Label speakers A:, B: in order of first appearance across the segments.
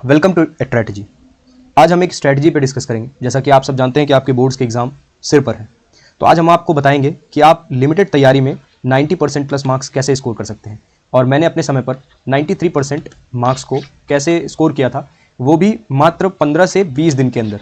A: Welcome to strategy. आज हम एक स्ट्रैटेजी पे डिस्कस करेंगे। जैसा कि आप सब जानते हैं कि आपके बोर्ड्स के एग्जाम सिर पर है, तो आज हम आपको बताएंगे कि आप लिमिटेड तैयारी में 90% प्लस मार्क्स कैसे स्कोर कर सकते हैं। और मैंने अपने समय पर 93% मार्क्स को कैसे स्कोर किया था, वो भी मात्र 15 से 20 दिन के अंदर।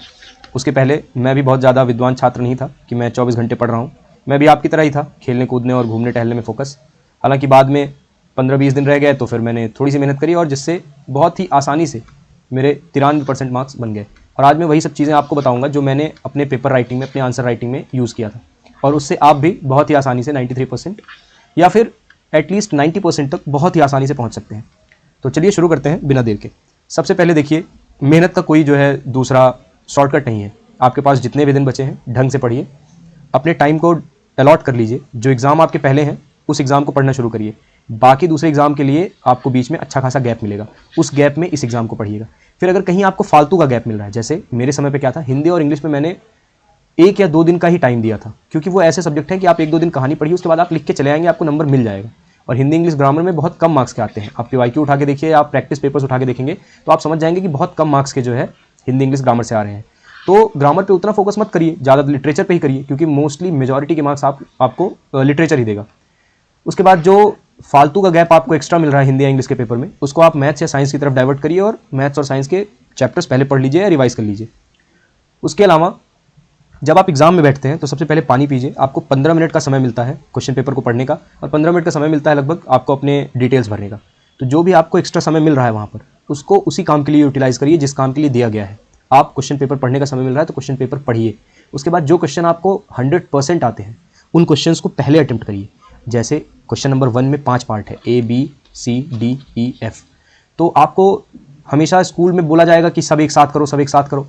A: उसके पहले मैं भी बहुत ज़्यादा विद्वान छात्र नहीं था कि मैं 24 घंटे पढ़ रहा हूँ। मैं भी आपकी तरह ही था, खेलने कूदने और घूमने टहलने में फोकस। हालांकि बाद में 15-20 दिन रह गए तो फिर मैंने थोड़ी सी मेहनत करी और जिससे बहुत ही आसानी से मेरे 93% मार्क्स बन गए। और आज मैं वही सब चीज़ें आपको बताऊंगा जो मैंने अपने पेपर राइटिंग में, अपने आंसर राइटिंग में यूज़ किया था, और उससे आप भी बहुत ही आसानी से 93% या फिर एटलीस्ट 90% तक बहुत ही आसानी से पहुंच सकते हैं। तो चलिए शुरू करते हैं बिना देर के। सबसे पहले देखिए, मेहनत का कोई जो है दूसरा शॉर्टकट नहीं है। आपके पास जितने भी दिन बचे हैं ढंग से पढ़िए, अपने टाइम को अलॉट कर लीजिए। जो एग्ज़ाम आपके पहले हैं उस एग्ज़ाम को पढ़ना शुरू करिए। बाकी दूसरे एग्ज़ाम के लिए आपको बीच में अच्छा खासा गैप मिलेगा, उस गैप में इस एग्ज़ाम को पढ़िएगा। फिर अगर कहीं आपको फालतू का गैप मिल रहा है, जैसे मेरे समय पे क्या था, हिंदी और इंग्लिश में मैंने 1 या 2 दिन का ही टाइम दिया था, क्योंकि वो ऐसे सब्जेक्ट हैं कि आप 1-2 दिन कहानी पढ़िए, उसके बाद आप लिख के चले आएंगे, आपको नंबर मिल जाएगा। और हिंदी इंग्लिश ग्रामर में बहुत कम मार्क्स के आते हैं। आप पीवाईक्यू उठा के देखिए, आप प्रैक्टिस पेपर्स उठा के देखेंगे तो आप समझ जाएंगे कि बहुत कम मार्क्स के जो है हिंदी इंग्लिश ग्रामर से आ रहे हैं। तो ग्रामर पे उतना फोकस मत करिए, ज़्यादा लिटरेचर पे ही करिए, क्योंकि मोस्टली मेजॉरिटी के मार्क्स आपको लिटरेचर ही देगा। उसके बाद जो फालतू का गैप आपको एक्स्ट्रा मिल रहा है हिंदी या इंग्लिश के पेपर में, उसको आप मैथ्स या साइंस की तरफ डाइवर्ट करिए और मैथ्स और साइंस के चैप्टर्स पहले पढ़ लीजिए या रिवाइज कर लीजिए। उसके अलावा जब आप एग्जाम में बैठते हैं तो सबसे पहले पानी पीजिए। आपको 15 मिनट का समय मिलता है क्वेश्चन पेपर को पढ़ने का, और 15 मिनट का समय मिलता है लगभग आपको अपने डिटेल्स भरने का। तो जो भी आपको एक्स्ट्रा समय मिल रहा है वहाँ पर, उसको उसी काम के लिए यूटिलाइज करिए जिस काम के लिए दिया गया है। आप क्वेश्चन पेपर पढ़ने का समय मिल रहा है तो क्वेश्चन पेपर पढ़िए। उसके बाद जो क्वेश्चन आपको 100% आते हैं उन क्वेश्चन को पहले अटेम्प्ट करिए। जैसे क्वेश्चन नंबर 1 में 5 पार्ट है, A B C D E F। तो आपको हमेशा स्कूल में बोला जाएगा कि सब एक साथ करो, सब एक साथ करो।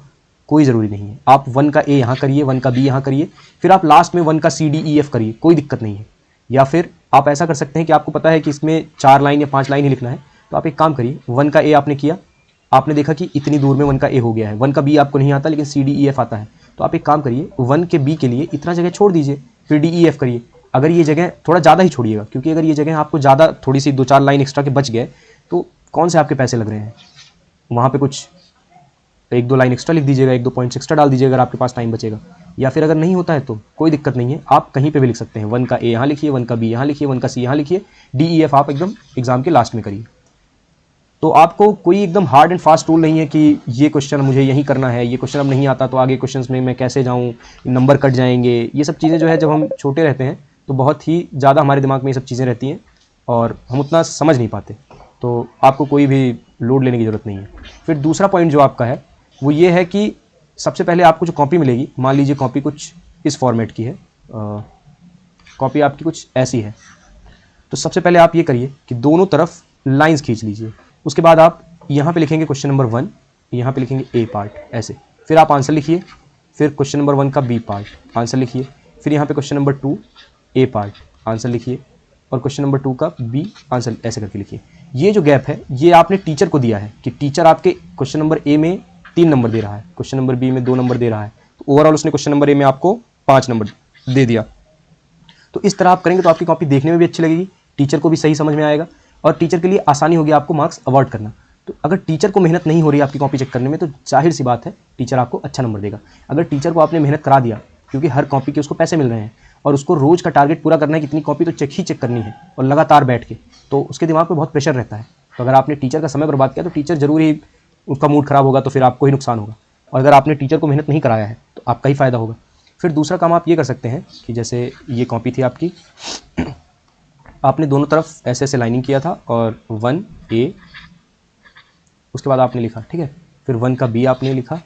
A: कोई ज़रूरी नहीं है। आप 1 का A यहाँ करिए, 1 का B यहाँ करिए, फिर आप लास्ट में 1 का C D E F करिए, कोई दिक्कत नहीं है। या फिर आप ऐसा कर सकते हैं कि आपको पता है कि इसमें 4 लाइन या 5 लाइन ही लिखना है, तो आप एक काम करिए, 1 का A आपने किया, आपने देखा कि इतनी दूर में 1 का A हो गया है, 1 का B आपको नहीं आता लेकिन C D E F आता है, तो आप एक काम करिए, 1 के B के लिए इतना जगह छोड़ दीजिए, फिर D E F करिए। अगर ये जगह थोड़ा ज़्यादा ही छोड़िएगा, क्योंकि अगर ये जगह आपको ज़्यादा थोड़ी सी 2-4 लाइन एक्स्ट्रा के बच गए तो कौन से आपके पैसे लग रहे हैं। वहाँ पे कुछ 1-2 लाइन एक्स्ट्रा लिख दीजिएगा, 1-2 पॉइंट्स एक्स्ट्रा डाल दीजिएगा अगर आपके पास टाइम बचेगा। या फिर अगर नहीं होता है तो कोई दिक्कत नहीं है, आप कहीं पे भी लिख सकते हैं। 1 का A यहाँ लिखिए, 1 का B यहाँ लिखिए, 1 का C यहाँ लिखिए, D E F आप एकदम एग्जाम के लास्ट में करिए। तो आपको कोई एकदम हार्ड एंड फास्ट रूल नहीं है कि ये क्वेश्चन मुझे यही करना है, ये क्वेश्चन अब नहीं आता तो आगे क्वेश्चंस में मैं कैसे जाऊँ, नंबर कट जाएंगे। ये सब चीज़ें जो है जब हम छोटे रहते हैं तो बहुत ही ज़्यादा हमारे दिमाग में ये सब चीज़ें रहती हैं और हम उतना समझ नहीं पाते। तो आपको कोई भी लोड लेने की ज़रूरत नहीं है। फिर दूसरा पॉइंट जो आपका है वो ये है कि सबसे पहले आपको जो कॉपी मिलेगी, मान लीजिए कॉपी कुछ इस फॉर्मेट की है, कॉपी आपकी कुछ ऐसी है, तो सबसे पहले आप ये करिए कि दोनों तरफ लाइंस खींच लीजिए। उसके बाद आप यहाँ पे लिखेंगे क्वेश्चन नंबर 1, यहाँ पे लिखेंगे A पार्ट ऐसे, फिर आप आंसर लिखिए, फिर क्वेश्चन नंबर 1 का B पार्ट आंसर लिखिए, फिर यहाँ पे question number 2 A part answer लिखिए, और क्वेश्चन नंबर 2 का B आंसर ऐसे करके लिखिए। ये जो गैप है ये आपने टीचर को दिया है कि टीचर आपके क्वेश्चन नंबर A में 3 नंबर दे रहा है, क्वेश्चन नंबर B में 2 नंबर दे रहा है, तो ओवरऑल उसने क्वेश्चन नंबर A में आपको 5 नंबर दे दिया। तो इस तरह आप करेंगे तो आपकी कॉपी देखने में भी अच्छी लगेगी, टीचर को भी सही समझ में आएगा और टीचर के लिए आसानी होगी आपको मार्क्स अवॉइड करना। तो अगर टीचर को मेहनत नहीं हो रही है आपकी कॉपी चेक करने में, तो जाहिर सी बात है टीचर आपको अच्छा नंबर देगा। अगर टीचर को आपने मेहनत करा दिया, क्योंकि हर कॉपी के उसको पैसे मिल रहे हैं और उसको रोज़ का टारगेट पूरा करना है, कितनी कॉपी तो चेक ही चेक करनी है और लगातार बैठ के, तो उसके दिमाग में बहुत प्रेशर रहता है। तो अगर आपने टीचर का समय बर्बाद किया तो टीचर जरूर ही उसका मूड खराब होगा, तो फिर आपको ही नुकसान होगा। और अगर आपने टीचर को मेहनत नहीं कराया है तो आपका ही फ़ायदा होगा। फिर दूसरा काम आप ये कर सकते हैं कि जैसे ये कॉपी थी आपकी, आपने दोनों तरफ ऐसे ऐसे लाइनिंग किया था और 1 A, उसके बाद आपने लिखा, ठीक है, फिर 1 का B आपने लिखा।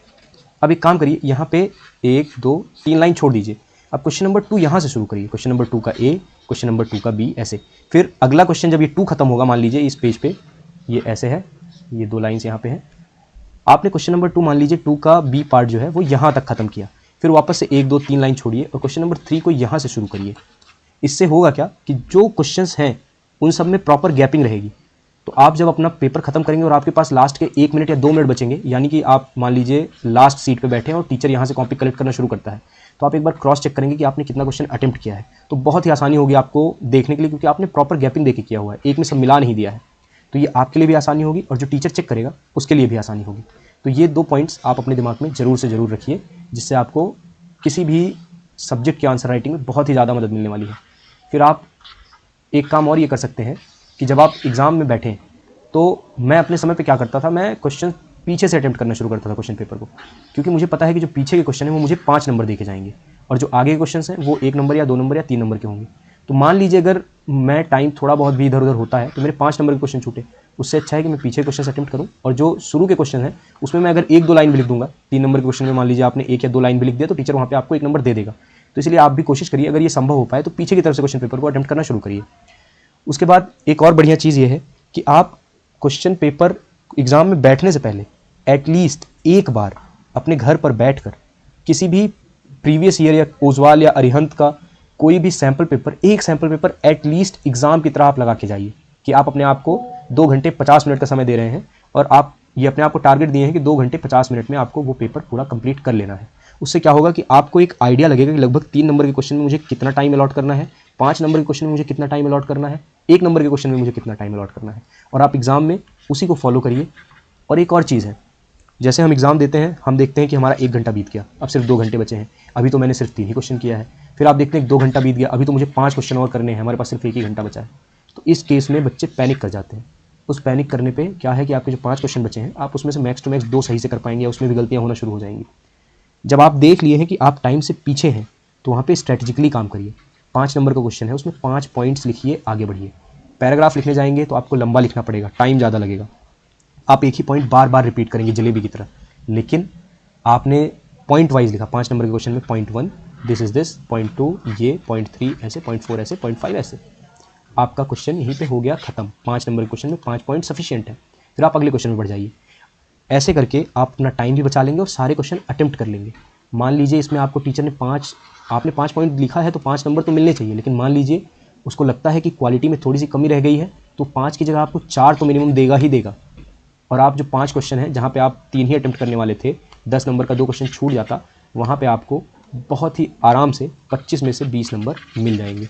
A: अब एक काम करिए, यहाँ पे 1 2 3 लाइन छोड़ दीजिए। अब क्वेश्चन नंबर 2 यहाँ से शुरू करिए, क्वेश्चन नंबर 2 का A, क्वेश्चन नंबर 2 का B ऐसे। फिर अगला क्वेश्चन जब ये 2 खत्म होगा, मान लीजिए इस पेज पे ये ऐसे है, ये 2 लाइन्स यहाँ पे है, आपने क्वेश्चन नंबर 2 मान लीजिए 2 का B पार्ट जो है वो यहाँ तक खत्म किया, फिर वापस से 1 2 3 लाइन छोड़िए और क्वेश्चन नंबर 3 को यहाँ से शुरू करिए। इससे होगा क्या कि जो क्वेश्चंस हैं उन सब में प्रॉपर गैपिंग रहेगी। तो आप जब अपना पेपर खत्म करेंगे और आपके पास लास्ट के 1 मिनट या 2 मिनट बचेंगे, यानी कि आप मान लीजिए लास्ट सीट पे बैठे हैं और टीचर यहाँ से कॉपी कलेक्ट करना शुरू करता है, तो आप एक बार क्रॉस चेक करेंगे कि आपने कितना क्वेश्चन अटेम्प्ट किया है। तो बहुत ही आसानी होगी आपको देखने के लिए, क्योंकि आपने प्रॉपर गैपिंग देके किया हुआ है, एक में सब मिला नहीं दिया है। तो ये आपके लिए भी आसानी होगी और जो टीचर चेक करेगा उसके लिए भी आसानी होगी। तो ये 2 पॉइंट्स आप अपने दिमाग में ज़रूर से ज़रूर रखिए, जिससे आपको किसी भी सब्जेक्ट के आंसर राइटिंग में बहुत ही ज़्यादा मदद मिलने वाली है। फिर आप एक काम और ये कर सकते हैं कि जब आप एग्ज़ाम में बैठें तो मैं अपने समय पे क्या करता था, मैं क्वेश्चन पीछे से अटेम्प्ट करना शुरू करता था क्वेश्चन पेपर को, क्योंकि मुझे पता है कि जो पीछे के क्वेश्चन है वो मुझे 5 नंबर देके जाएंगे और जो आगे के क्वेश्चन हैं वो 1 नंबर या 2 नंबर या 3 नंबर के होंगे। तो मान लीजिए अगर मैं टाइम थोड़ा बहुत भी इधर उधर होता है तो मेरे 5 नंबर के क्वेश्चन छूटे, उससे अच्छा है कि मैं पीछे क्वेश्चन अटेम्प्ट करूँ और जो शुरू के क्वेश्चन हैं उसमें मैं अगर 1-2 लाइन भी लिख दूंगा, 3 नंबर के क्वेश्चन में मान लीजिए आपने 1 या 2 लाइन भी लिख दिया तो टीचर वहाँ पे आपको 1 नंबर दे देगा। तो इसलिए आप भी कोशिश करिए, अगर ये संभव हो पाए तो पीछे की तरफ से क्वेश्चन पेपर को अटेम्प्ट करना शुरू करिए। उसके बाद एक और बढ़िया चीज़ ये है कि आप क्वेश्चन पेपर एग्ज़ाम में बैठने से पहले एटलीस्ट एक बार अपने घर पर बैठकर किसी भी प्रीवियस ईयर या ओजवाल या अरिहंत का कोई भी सैम्पल पेपर, एक सैम्पल पेपर एटलीस्ट एग्ज़ाम की तरह आप लगा के जाइए कि आप अपने आप को 2 घंटे 50 मिनट का समय दे रहे हैं और आप ये अपने आप को टारगेट दिए हैं कि 2 घंटे 50 मिनट में आपको वो पेपर पूरा कंप्लीट कर लेना है। उससे क्या होगा कि आपको एक आइडिया लगेगा कि लगभग 3 नंबर के क्वेश्चन में मुझे कितना टाइम अलॉट करना है, 5 नंबर के क्वेश्चन में मुझे कितना टाइम अलॉट करना है, 1 नंबर के क्वेश्चन में मुझे कितना टाइम अलॉट करना है, और आप एग्ज़ाम में उसी को फॉलो करिए। और एक और चीज़ है, जैसे हम एग्ज़ाम देते हैं, हम देखते हैं कि हमारा 1 घंटा बीत गया, अब सिर्फ 2 घंटे बचे हैं, अभी तो मैंने सिर्फ 3 ही क्वेश्चन किया है। फिर आप देखते हैं कि 2 घंटा बीत गया, अभी तो मुझे 5 क्वेश्चन और करने हैं, हमारे पास सिर्फ 1 ही घंटा बचा है। तो इस केस में बच्चे पैनिक कर जाते हैं। उस पैनिक करने पे क्या है कि आपके जो 5 क्वेश्चन बचे हैं, आप उसमें से मैक्स टू मैक्स 2 सही से कर पाएंगे या उसमें भी गलतियाँ होना शुरू हो जाएंगी। जब आप देख लिए हैं कि आप टाइम से पीछे हैं तो वहाँ पे स्ट्रेटेजिकली काम करिए। 5 नंबर का क्वेश्चन है, उसमें 5 पॉइंट्स लिखिए, आगे बढ़िए। पैराग्राफ लिखने जाएंगे तो आपको लंबा लिखना पड़ेगा, टाइम ज़्यादा लगेगा, आप एक ही पॉइंट बार बार रिपीट करेंगे जलेबी की तरह, लेकिन आपने पॉइंट वाइज लिखा। 5 नंबर के क्वेश्चन में point 1 this is this, point 2 ये, पॉइंट 3 ऐसे, पॉइंट 4 ऐसे, पॉइंट 5 ऐसे, आपका क्वेश्चन यहीं पे हो गया खत्म। 5 नंबर के क्वेश्चन में 5 पॉइंट सफिशिएंट है। फिर आप अगले क्वेश्चन में बढ़ जाइए। ऐसे करके आप अपना टाइम भी बचा लेंगे और सारे क्वेश्चन अटेम्प्ट कर लेंगे। मान लीजिए इसमें आपको टीचर ने आपने 5 पॉइंट लिखा है तो 5 नंबर तो मिलने चाहिए, लेकिन मान लीजिए उसको लगता है कि क्वालिटी में थोड़ी सी कमी रह गई है तो 5 की जगह आपको 4 तो मिनिमम देगा ही देगा। और आप जो 5 क्वेश्चन हैं जहाँ पे आप 3 ही अटेम्प्ट करने वाले थे, 10 नंबर का 2 क्वेश्चन छूट जाता, वहाँ पे आपको बहुत ही आराम से 25 में से 20 नंबर मिल जाएंगे।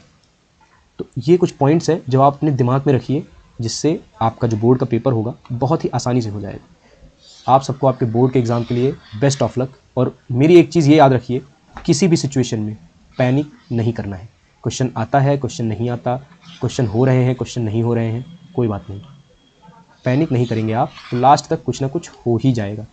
A: तो ये कुछ पॉइंट्स हैं जो आप अपने दिमाग में रखिए, जिससे आपका जो बोर्ड का पेपर होगा बहुत ही आसानी से हो जाएगा। आप सबको आपके बोर्ड के एग्ज़ाम के लिए बेस्ट ऑफ लक। और मेरी एक चीज़ ये याद रखिए, किसी भी सिचुएशन में पैनिक नहीं करना है। क्वेश्चन आता है, क्वेश्चन नहीं आता, क्वेश्चन हो रहे हैं, क्वेश्चन नहीं हो रहे हैं, कोई बात नहीं, पैनिक नहीं करेंगे आप तो लास्ट तक कुछ ना कुछ हो ही जाएगा।